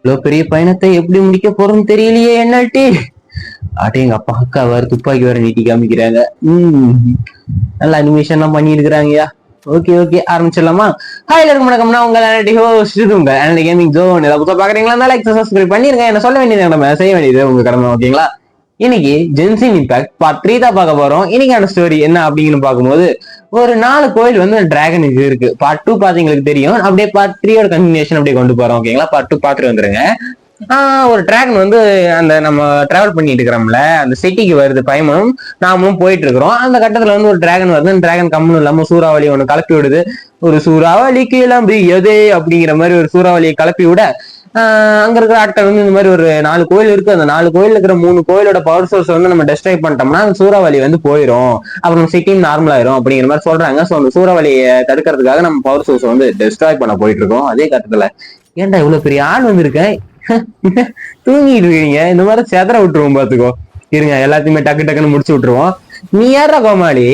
இவ்வளவு பெரிய பயணத்தை எப்படி முடிக்க போறோம்னு தெரியலையே என்னாட்டி. ஆட்டே எங்க அப்பா அக்கா வேற துப்பாக்கி வேற நீட்டி காமிக்கிறாங்க. நல்ல அனிமேஷன் எல்லாம் பண்ணிருக்கிறாங்கயா. ஓகே ஓகே ஆரம்பிச்சிடலாமா? ஹாய் எல்லாருக்கும் வணக்கம்னா உங்க ஹோஸ்ட் உங்க கேமிங் ஜோன். ஏதாவது புதுசா பாக்குறீங்களா லைக் சப்ஸ்கிரைப் பண்ணிருங்க. என்ன சொல்ல வேண்டியது நம்ம செய்ய வேண்டியது உங்க கடமை. ஓகேங்களா? இன்னைக்கு ஜென்சின் இம்பாக்ட் பார்ட் 3 தான் பார்க்க போறோம். இன்னைக்கான ஸ்டோரி என்ன அப்படின்னு பார்க்கும்போது ஒரு 4 கோயில் வந்து டிராகன் இது இருக்கு. பார்ட் 2 பாத்தீங்களுக்கு தெரியும். அப்படியே பார்ட் 3யோட கண்டினியூஷன் அப்படியே கொண்டு போறோம். ஓகேங்களா? பார்ட் 2 பார்த்துட்டு வந்துருங்க. ஒரு டிராகன் வந்து அந்த நம்ம டிராவல் பண்ணிட்டு இருக்கிறோம்ல அந்த சிட்டிக்கு வருது பயணம். நாமளும் போயிட்டு இருக்கிறோம். அந்த கட்டத்துல வந்து ஒரு டிராகன் வருது. அந்த டிராகன் கம்முன்னு இல்லாம சூறாவளி ஒண்ணு கலப்பி விடுது. ஒரு சூறாவளிக்கு கிளம்பி எதே அப்படிங்கிற மாதிரி ஒரு சூறாவளியை கலப்பி விட அங்க இருக்கிற ஆட்கள் வந்து இந்த மாதிரி ஒரு 4 கோயில் இருக்கு. அந்த 4 கோயில் இருக்கிற 3 கோயிலோட பவர் சோர்ஸ் வந்து நம்ம டெஸ்ட்ராய் பண்ணிட்டோம்னா அந்த சூறாவளி வந்து போயிடும். அப்புறம் சிட்டியும் நார்மல் ஆயிரும் அப்படிங்கிற மாதிரி சொல்றாங்க. ஸோ அந்த சூறாவளியை தடுக்கிறதுக்காக நம்ம பவர் சோர்ஸ் வந்து டெஸ்ட்ராய் பண்ண போயிட்டு இருக்கோம். அதே கட்டத்துல ஏன்டா இவ்வளவு பெரிய ஆள் வந்திருக்கேன், தூங்கிட்டு இருக்கீங்க, இந்த மாதிரி செதற விட்டுருவோம் பாத்துக்கோ. இருங்க எல்லாத்தையுமே டக்கு டக்குன்னு முடிச்சு விட்டுருவோம். நீ யாரா கோமாளி?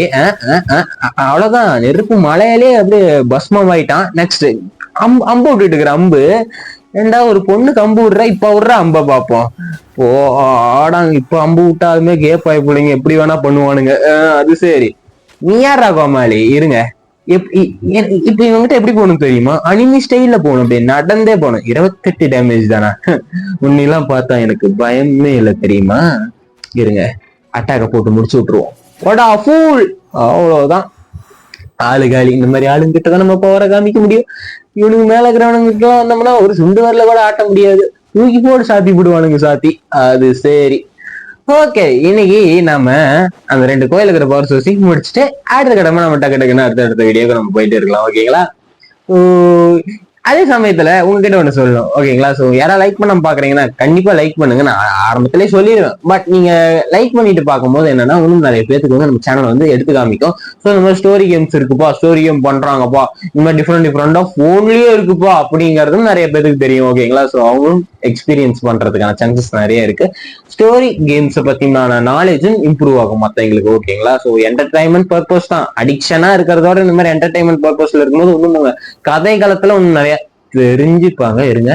அவ்வளவுதான், நெருப்பு மலையிலே அப்படியே பஸ்மம் ஆயிட்டான். நெக்ஸ்ட் அம்பு விட்டுட்டு இருக்கிற அம்பு. ஏண்டா ஒரு பொண்ணுக்கு அம்பு விடுற, இப்ப விடுற அம்ப பாப்போம். ஓ ஆடாங்க, இப்ப அம்பு விட்டாலுமே கேப்பாய் பிள்ளைங்க எப்படி வேணா பண்ணுவானுங்க. அது சரி, நீ யாரா கோமாளி? இருங்க இப்ப இவங்கிட்ட எப்படி போகணும் தெரியுமா? அனிமி ஸ்டைல்ல போகணும், அப்படியே நடந்தே போகணும். 28 டேமேஜ் தானா? உன்னெல்லாம் பார்த்தா எனக்கு பயமே இல்லை தெரியுமா? இருங்க அட்டாக்க போட்டு முடிச்சு விட்டுருவோம். அவ்வளவுதான், ஆளு காலி. இந்த மாதிரி ஆளுங்கிட்ட தான் நம்ம பவரை காமிக்க முடியும். இவனுக்கு மேல இருக்கிறவனுக்கு வந்தோம்னா ஒரு சுண்டு வரல கூட ஆட்ட முடியாது. தூக்கி போட்டு சாத்தி போடுவானுங்க சாத்தி. அது சரி, ஓகே. இன்னைக்கு நாம அந்த 2 கோயில் இருக்கிற பவர் சோர்ஸை முடிச்சுட்டு அடுத்த கடமை நம்ம டக்கு டக்குன்னு அடுத்த வீடியோக்கு நம்ம போயிட்டு இருக்கலாம். ஓகேங்களா? அதே சமயத்துல உங்ககிட்ட ஒண்ணு சொல்லணும். ஓகேங்களா? சோ யாரா லைக் பண்ண பாக்குறீங்கன்னா கண்டிப்பா லைக் பண்ணுங்க. நான் ஆரம்பத்திலே சொல்லிடுவேன். பட் நீங்க லைக் பண்ணிட்டு பார்க்கும்போது என்னன்னா இன்னும் நிறைய பேருக்கு வந்து நம்ம சேனல் வந்து எடுத்து காமிக்கும். ஸோ இந்த மாதிரி ஸ்டோரி கேம்ஸ் இருக்குப்பா, ஸ்டோரி கேம் பண்றாங்கப்பா, இந்த மாதிரி டிஃப்ரெண்ட் போன்லயே இருக்குப்பா அப்படிங்கறதும் நிறைய பேருக்கு தெரியும். ஓகேங்களா? ஸோ அவங்களும் எக்ஸ்பீரியன்ஸ் பண்றதுக்கான சான்சஸ் நிறைய இருக்கு. ஸ்டோரி கேம்ஸ் பத்தின நாலேஜும் இம்ப்ரூவ் ஆகும் மத்தவங்களுக்கு. ஓகேங்களா? ஸோ என்டர்டைன்மெண்ட் பர்பஸ் தான். அடிக்ஷனா இருக்கிறதோட இந்த மாதிரி என்டர்டைன்மெண்ட் பர்பஸ்ல இருக்கும்போது இன்னும் கதை காலத்துல ஒண்ணு நிறைய தெரிஞ்சுப்பாங்க. இருங்க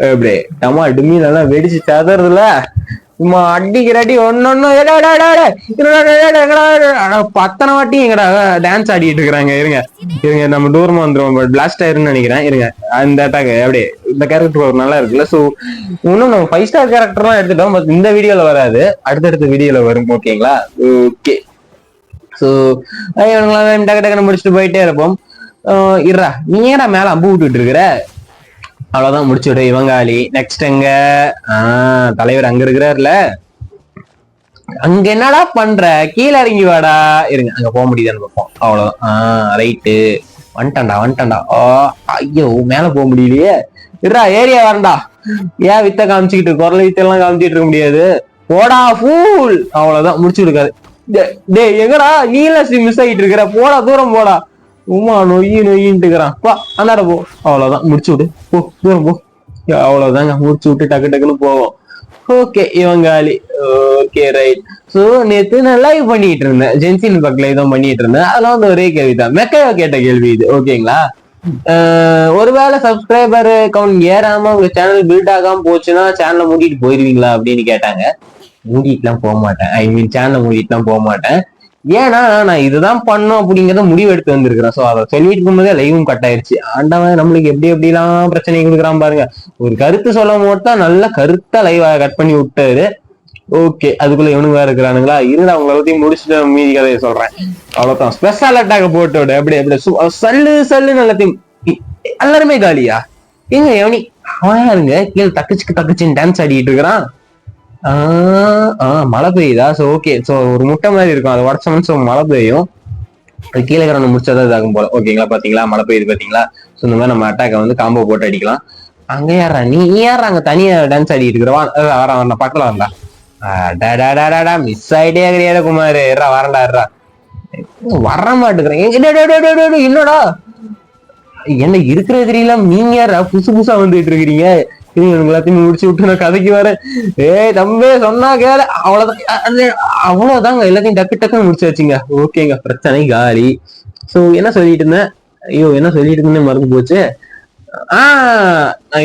அப்படியே டமா டுமி நல்லா வெடிச்சு ததறதுல சும்மா அடிக்கிற அடி ஒன்னொன்னு பத்தனை வாட்டி எங்கடா டான்ஸ் ஆடிட்டு இருக்கிறாங்க. இருங்க இருங்க நம்ம தூரமா வந்துடும். பிளாஸ்ட் ஆயிருன்னு நினைக்கிறேன். இருங்க அந்த அட்டாக் அப்படியே இந்த கேரக்டர் நல்லா இருக்குல்ல. ஸோ இன்னும் நம்ம 5 ஸ்டார் கேரக்டர்லாம் எடுத்துட்டோம். பட் இந்த வீடியோல வராது, அடுத்தடுத்த வீடியோல வரும். ஓகேங்களா? ஓகே. ஸோ டக்கு டக்குன்னு முடிச்சுட்டு போயிட்டே இருப்போம். இருடா, நீ ஏடா மேல அம்பு விட்டுட்டு இருக்கிற? அவ்வளவுதான், முடிச்சு விடு. இவங்காளி நெக்ஸ்ட் எங்க? தலைவர் அங்க இருக்கிறார்ல, அங்க என்னடா பண்ற? கீழே இறங்கி வாடா. இருங்க அங்க போக முடியுதான்னு பார்ப்போம். அவ்வளவுதான். ரைட்டு, வந்துட்டான்டா. ஐயோ மேல போக முடியலையே. இருடா, ஏரியா வரண்டா. ஏன் வித்த காமிச்சுக்கிட்டு குரல் வித்தெல்லாம் காமிச்சிட்டு இருக்க முடியாது. போடா ஃபூல். அவ்வளவுதான், முடிச்சு விடுக்காது. டே எங்கடா நீல மிஸ் ஆகிட்டு இருக்கிற? போடா, தூரம் போடா. உமா நொய்யின்ட்டு இருக்கிறான். அந்தாட போ. அவ்வளவுதான், முடிச்சு விடு. போ, தூரம் போ. அவ்வளவுதாங்க, முடிச்சு விட்டு டக்கு டக்குன்னு போவோம். ஓகே இவங்காலி. Okay right. சோ நேத்து நான் லைவ் பண்ணிட்டு இருந்தேன், ஜென்சின் பக்கத்துல இதான் பண்ணிட்டு இருந்தேன். அதெல்லாம் வந்து ஒரே கேள்வி தான், மெக்கையோ கேட்ட கேள்வி இது. ஓகேங்களா? ஒருவேளை சப்ஸ்கிரைபர் கவுண்ட் ஏறாம உங்க சேனல் பில்ட் ஆகாம போச்சுன்னா சேனலை மூடிட்டு போயிருவீங்களா அப்படின்னு கேட்டாங்க. மூடிட்டுலாம் போக மாட்டேன். ஐ மீன் சேனலை மூடிட்டுலாம் போக மாட்டேன். ஏன்னா நான் இதுதான் பண்ணும் அப்படிங்கறத முடிவு எடுத்து வந்திருக்கிறேன். சோ அதை சொல்லிட்டு இருக்கும்போதே லைவும் கட் ஆயிடுச்சு. ஆண்டவன் நம்மளுக்கு எப்படி எப்படிலாம் பிரச்சனை கொடுக்குறான் பாருங்க. ஒரு கருத்து சொல்லும் போது தான் நல்ல கருத்தா லைவ் கட் பண்ணி விட்டாரு. ஓகே, அதுக்குள்ள இவனுங்க வேற இருக்கிறானுங்களா? இருந்தா அவங்க எல்லாத்தையும் முடிச்சுட்டு மீதி கதையை சொல்றேன். அவ்வளவுதான், ஸ்பெஷல் அட்டாக் போட்டு விட அப்படியே சல்லுன்னு எல்லாத்தையும். எல்லாருமே காலியா? எங்க எவனி அவன் யாருங்க கீழே தக்கச்சின்னு டான்ஸ் ஆடிட்டு இருக்கிறான்? மழை பெய்யுதா? So okay. சோ ஒரு முட்டை மாதிரி இருக்கும், அதை உடச்சோம்னு சோ மழை பெய்யும். அது கீழே கிரௌண்ட் முடிச்சாதான் இதாகும் போல. ஓகேங்களா? பாத்தீங்களா மழை பெய்யுது பாத்தீங்களா? சோ இந்த மாதிரி நம்ம அட்டாக்கை வந்து காம்போ போட்டு அடிக்கலாம். அங்க யாரா நீ யாரா அங்க தனியா டான்ஸ் ஆடிட்டு இருக்கிறவா? வரேன் பக்கத்துல வரண்டா. மிஸ் ஆயிட்டே கிடையாது குமார். வரண்டா வர மாட்டேங்கிறேன். என்னடா என்ன இருக்கிற தெரியல. நீங்க யாரா புதுசா வந்துட்டு இருக்கிறீங்க? எல்லாத்தையும் முடிச்சு விட்டு நான் கதைக்கு வரேன். தம்பே சொன்னா கேள. அவ்வளவுதாங்க, எல்லாத்தையும் டக்கு டக்குன்னு முடிச்சு வச்சுங்க. ஓகேங்க, பிரச்சனை காலி. சோ என்ன சொல்லிட்டு இருந்தேன்? ஐயோ என்ன சொல்லிட்டு இருந்தேன் மறந்து போச்சு.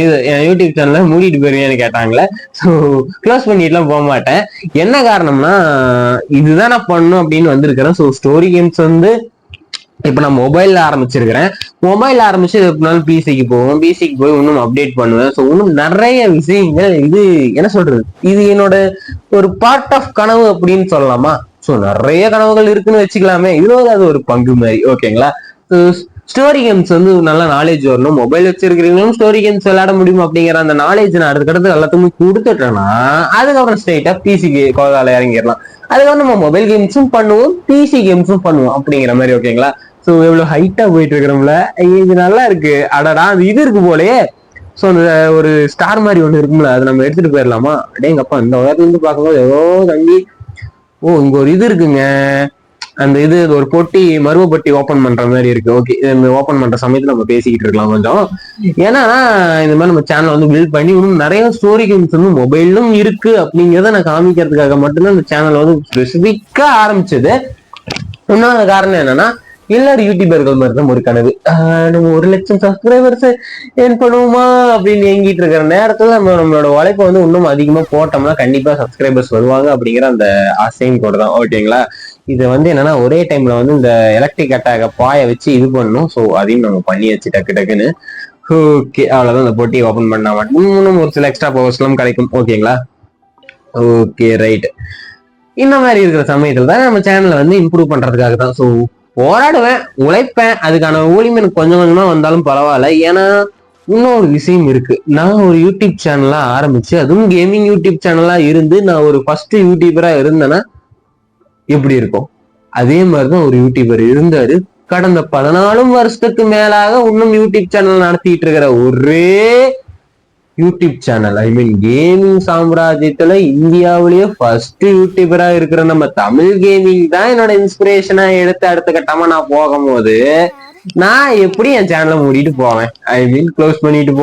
இது என் யூடியூப் சேனல்ல மூடிட்டு போயிருவேன்னு கேட்டாங்களே. ஸோ க்ளோஸ் பண்ணிட்டுலாம் போக மாட்டேன். என்ன காரணம்னா இதுதான் நான் பண்ணும் அப்படின்னு வந்திருக்கிறேன். ஸோ ஸ்டோரி கேம்ஸ் வந்து இப்ப நான் மொபைல்ல ஆரம்பிச்சிருக்கிறேன். மொபைல் ஆரம்பிச்சு எப்படினாலும் பிசிக்கு போவோம், பிசிக்கு போய் இன்னும் அப்டேட் பண்ணுவேன். ஸோ இன்னும் நிறைய விஷயங்கள் இது என்ன சொல்றது, இது என்னோட ஒரு பார்ட் ஆஃப் கனவு அப்படின்னு சொல்லலாமா. ஸோ நிறைய கனவுகள் இருக்குன்னு வச்சுக்கலாமே, இதுல அது ஒரு பங்கு மாதிரி. ஓகேங்களா. ஸ்டோரி கேம்ஸ் வந்து நல்ல நாலேஜ் வரணும். மொபைல் வச்சிருக்கிறீங்களும் ஸ்டோரி கேம்ஸ் விளையாட முடியும் அப்படிங்கிற அந்த நாலேஜ் நான் அடுத்தடுத்து எல்லாத்துக்குமே கொடுத்துட்டேன்னா அதுக்கப்புறம் ஸ்ட்ரைட்டா பிசிக்கு கோதால இறங்கிடலாம். அதுக்கப்புறம் நம்ம மொபைல் கேம்ஸும் பண்ணுவோம், பிசி கேம்ஸும் பண்ணுவோம் அப்படிங்கிற மாதிரி. ஓகேங்களா. ஸோ எவ்வளவு ஹைட்டா போயிட்டு இருக்கிறோம்ல, இது நல்லா இருக்கு. அடடா அது இது இருக்கு போலயே. ஸோ அந்த ஒரு ஸ்டார் மாதிரி ஒண்ணு இருக்கும்ல, அதை நம்ம எடுத்துட்டு போயிடலாமா. அடேங்கப்பா இந்த உலகத்துல இருந்து பார்க்கும்போது ஏதோ தங்கி, ஓ இங்க ஒரு இது இருக்குங்க, அந்த இது ஒரு பொட்டி மருவ பொட்டி ஓபன் பண்ற மாதிரி இருக்கு. ஓகே, ஓபன் பண்ற சமயத்துல நம்ம பேசிக்கிட்டு இருக்கலாம் கொஞ்சம். ஏன்னா இந்த மாதிரி நம்ம சேனல் வந்து பில்ட் பண்ணி இன்னும் நிறைய ஸ்டோரி கேம்ஸ் வந்து மொபைலும் இருக்கு அப்படிங்கிறத நான் காமிக்கிறதுக்காக மட்டும்தான் இந்த சேனல் வந்து ஸ்பெசிபிக்கா ஆரம்பிச்சது. இன்னொரு காரணம் என்னன்னா, எல்லாரும் யூடியூபர்கள் மாதிரி தான் ஒரு கனவு, நம்ம 1,00,000 சப்ஸ்கிரைபர்ஸ் ஏன் பண்ணுவோமா அப்படின்னு ஏங்கிட்டு இருக்கிற நேரத்துல நம்மளோட உழைப்பை வந்து இன்னும் அதிகமா போட்டோம்னா கண்டிப்பா சப்ஸ்கிரைபர்ஸ் வருவாங்க அப்படிங்கிற அந்த ஆசையும் கூட தான். ஓகேங்களா. இது வந்து என்னன்னா ஒரே டைம்ல வந்து இந்த எலக்ட்ரிக் அட்டாக பாய வச்சு இது பண்ணணும். ஸோ அதையும் நம்ம பண்ணி வச்சு டக்கு டக்குன்னு. ஓகே, அவ்வளவுதான். இந்த போட்டி ஓபன் பண்ணா மட்டும் இன்னும் ஒரு சில எக்ஸ்ட்ரா பவர்ஸ் எல்லாம் கிடைக்கும். ஓகேங்களா. Okay right. இந்த மாதிரி இருக்கிற சமயத்துல தான் நம்ம சேனலை வந்து இம்ப்ரூவ் பண்றதுக்காக தான். ஸோ போராடுவேன், உழைப்பேன், அதுக்கான ஊழியம் எனக்கு கொஞ்சம் கொஞ்சமா வந்தாலும் பரவாயில்ல. ஏன்னா இன்னொரு விஷயம் இருக்கு. நான் ஒரு யூடியூப் சேனலா ஆரம்பிச்சு, அதுவும் கேமிங் யூடியூப் சேனலா இருந்து நான் ஒரு ஃபர்ஸ்ட் யூடியூபரா இருந்தேன்னா எப்படி இருக்கும், அதே மாதிரிதான் ஒரு யூடியூபர் இருந்தாரு. கடந்த 14 வருஷத்துக்கு மேலாக இன்னும் யூடியூப் சேனல் நடத்திட்டு இருக்கிற ஒரே யூடியூப் சேனல், ஐ மீன் கேமிங் சாம்ராஜ்யத்துல இந்தியாவிலேயே ஃபர்ஸ்ட் யூடியூபரா இருக்கிற நம்ம தமிழ் கேமிங் தான் என்னோட இன்ஸ்பிரேஷனா எடுத்து அடுத்த கட்டமா நான் போகும்போது நான் எப்படி என் சேனலை மூடிட்டு போவேன், ஐ மீன் க்ளோஸ் பண்ணிட்டு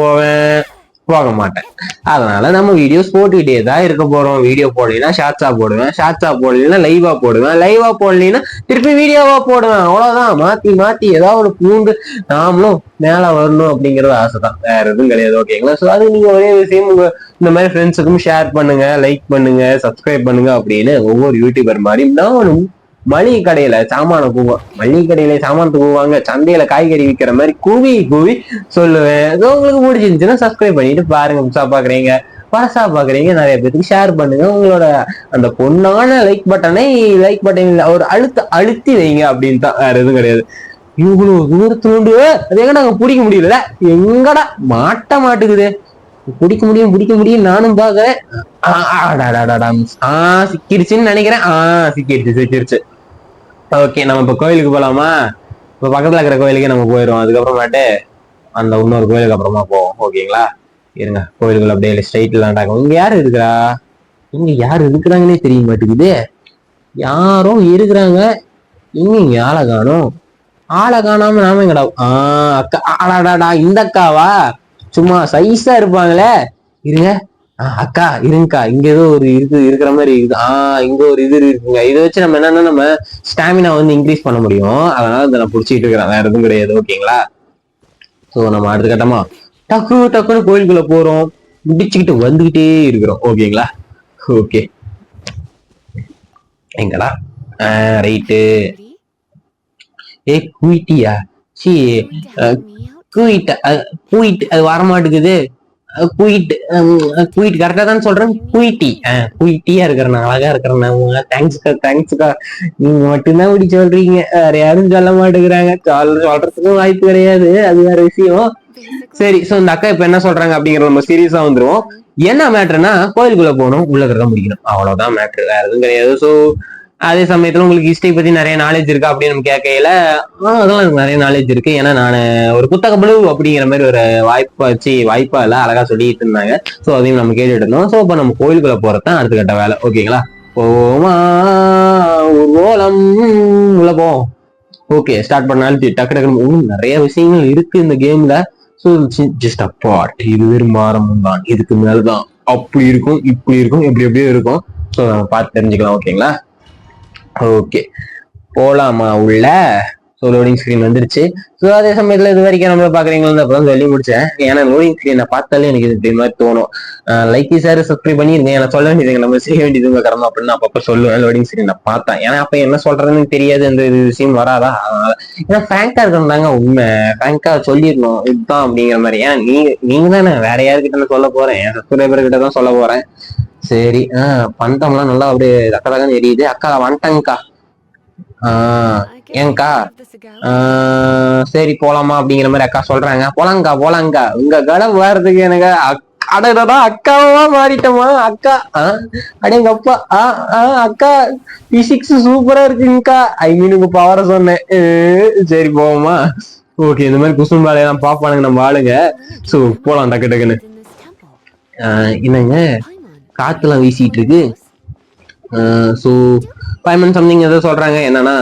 போக மாட்டேன். அதனால நம்ம வீடியோஸ் போட்டுக்கிட்டே தான் இருக்க போறோம். வீடியோ போடலைன்னா ஷார்ட்ஸா போடுவேன், ஷார்ட்ஸா போடலைன்னா லைவா போடுவேன், லைவா போடலைன்னா திருப்பி வீடியோவா போடுவேன். அவ்வளவுதான். மாத்தி மாத்தி ஏதாவது ஒரு பூண்டு நாமளும் மேல வரணும் அப்படிங்கறது ஆசைதான், வேற எதுவும் கிடையாது. ஓகேங்களா. ஸோ அது நீங்க ஒரே விஷயம் உங்க இந்த மாதிரி ஃப்ரெண்ட்ஸுக்கும் ஷேர் பண்ணுங்க, லைக் பண்ணுங்க, சப்ஸ்கிரைப் பண்ணுங்க அப்படின்னு ஒவ்வொரு யூடியூபர் மாதிரி நானும் மளிகை கடையில சாமான கூவோம், மளிகை கடையில சாமானத்துக்கு கூவாங்க, சந்தையில காய்கறி விற்கிற மாதிரி கூவி கூவி சொல்லுவேன். உங்களுக்கு பிடிச்சிருந்துச்சுன்னா சப்ஸ்கிரைப் பண்ணிட்டு பாருங்க. புதுசா பாக்குறீங்க, பழசா பாக்குறீங்க, நிறைய பேருக்கு ஷேர் பண்ணுங்க. உங்களோட அந்த பொண்ணான லைக் பட்டன் ஒரு அழுத்தி வைங்க அப்படின்னு தான், வேற எதுவும் கிடையாது. இவ்வளவு தூரத்துண்டு அது எங்கடா அங்க பிடிக்க முடியல, எங்கடா மாட்டுக்குது, பிடிக்க முடியும் நானும் பாக்குறேன். சிக்கிருச்சுன்னு நினைக்கிறேன். சிக்கிருச்சு. ஓகே, நம்ம இப்ப கோயிலுக்கு போலாமா. இப்ப பக்கத்துல இருக்கிற கோயிலுக்கே நம்ம போயிடுவோம். அதுக்கப்புறமாட்டு அந்த இன்னொரு கோயிலுக்கு அப்புறமா போவோம். ஓகேங்களா. இருங்க, கோயிலுக்குள்ள அப்படியே ஸ்ட்ரைட் இல்லாண்டாக்கும். இங்க யாரு இருக்கிறா, இங்க யாரு இருக்கிறாங்கன்னே தெரிய மாட்டேங்குது. யாரும் இருக்கிறாங்க, இங்க ஆளை காணும். ஆளை காணாம நாம எங்கடா. அக்கா, ஆடாடாடா இந்த அக்காவா, சும்மா சைஸா இருப்பாங்களே. இருங்க, அக்கா இருங்கக்கா, இங்க ஏதோ ஒரு இருக்கிற மாதிரி இருக்குது. இங்க ஒரு இது இருக்குங்க. இதை வச்சு நம்ம என்னன்னா நம்ம ஸ்டாமினா வந்து இன்க்ரீஸ் பண்ண முடியும். அதனால இதை நான் பிடிச்சிட்டு இருக்கிறேன், வேற எதுவும் கிடையாது. ஓகேங்களா. ஸோ நம்ம அடுத்த கட்டமா டக்குன்னு கோயிலுக்குள்ள போறோம், முடிச்சுக்கிட்டு வந்துகிட்டே இருக்கிறோம். ஓகேங்களா. ஓகே, எங்கடா ரைட்டு. குயிட்டியா, சி குயிட் அது வரமாட்டுக்குது. குயிட் கரெக்டா தான் சொல்றேன். குயிட்டியா இருக்கிறேன், அழகா இருக்கிறேன். தேங்க்ஸ்க்கா, நீங்க மட்டும்தான் இப்படி சொல்றீங்க, வேற யாரும் சொல்ல மாட்டேங்கிறாங்க. சொல்றதுக்கும் வாய்ப்பு கிடையாது, அது வேற விஷயம். சரி, சோ இந்த அக்கா இப்ப என்ன சொல்றாங்க அப்படிங்கறது நம்ம சீரியஸா வந்துருவோம். என்ன மேட்டர்னா கோயிலுக்குள்ள போகணும், உள்ள கறக்க முடிக்கணும், அவ்வளவுதான் மேட்ரு, வேற எதுவும் கிடையாது. சோ அதே சமயத்துல உங்களுக்கு ஹிஸ்டரி பத்தி நிறைய நாலேஜ் இருக்கா அப்படின்னு நம்ம கேட்கையில அதெல்லாம் எனக்கு நிறைய நாலேஜ் இருக்கு. ஏன்னா நான் ஒரு புத்தக புழு அப்படிங்கிற மாதிரி ஒரு வாய்ப்பா இல்ல அழகா சொல்லிட்டு இருந்தாங்க. ஸோ அதையும் நம்ம கேட்டுட்டு இருந்தோம். ஸோ இப்போ நம்ம கோயிலுக்குள்ள போறதுதான் அடுத்த கட்ட வேலை. ஓகேங்களா. போமா ஊர்வலம் உள்ள போவோம். ஓகே, ஸ்டார்ட் பண்ணாலும் டக்கு டக்குன்னு நிறைய விஷயங்கள் இருக்கு இந்த கேம்ல. ஸோ ஜஸ்ட் அப்பார்ட், இது வெறும் ஆரம்பம் தான், இதுக்கு மேலதான் அப்படி இருக்கும், இப்படி இருக்கும், எப்படி எப்படியோ இருக்கும். ஸோ நம்ம பார்த்து தெரிஞ்சுக்கலாம். ஓகேங்களா. ஓகே, போலாமா உள்ள. ஸோ லோடிங் ஸ்க்ரீன் வந்துருச்சு. ஸோ அதே சமயத்தில் இது வரைக்கும் நம்மள பாக்குறீங்களா அப்பதான் சொல்லி முடிச்சேன். ஏன்னா லோடிங் ஸ்க்ரீனை பார்த்தாலே எனக்கு இது மாதிரி தோணும். லைக் சார் சப்ஸ்கிரைப் பண்ணிருங்க. நான் சொல்ல வேண்டியதுங்க நம்ம செய்ய வேண்டியது உங்க கடமை அப்படின்னு அப்பப்ப சொல்லுவேன். லோடிங் ஸ்க்ரீனை பார்த்தேன். ஏன்னா அப்ப என்ன சொல்றதுன்னு தெரியாது, அந்த விஷயம் வராதா. ஏன்னா ஃப்ராங்கா இருக்கணும்தாங்க உண்மை. ஃப்ராங்கா சொல்லிடணும் இதுதான் அப்படிங்கிற மாதிரி. ஏன்னா நீங்க தானே வேற யாருக்கிட்ட சொல்ல போறேன், என் சப்ஸ்கிரைபர் கிட்ட தான் சொல்ல போறேன். சரி பண்டம்லாம் நல்லா அப்படியே தக்கதாகன்னு எரியுது. அக்கா வந்துட்டங்கக்கா. ஏங்கா சரி போலாமா அப்படிங்கிற மாதிரி அக்கா சொல்றாங்க. போலாங்கா உங்க கடை வர்றதுக்கு எனக்கு அடதான் அக்காவா மாறிட்டோமா அக்கா. அடேங்க அப்பா. அக்கா பிசிக்ஸ் சூப்பரா இருக்குங்கக்கா. ஐ மீன் உங்க பவர சொன்னேன். சரி போவோமா. ஓகே இந்த மாதிரி குசும்பாலையெல்லாம் பாப்பானுங்க நம்ம ஆளுங்க. சோ போலாம் டக்கு டக்குன்னு. என்னங்க காத்துலாம் வீசிட்டு இருக்கு. ஸோ பைமன் சம்திங் ஏதோ சொல்றாங்க. என்னன்னா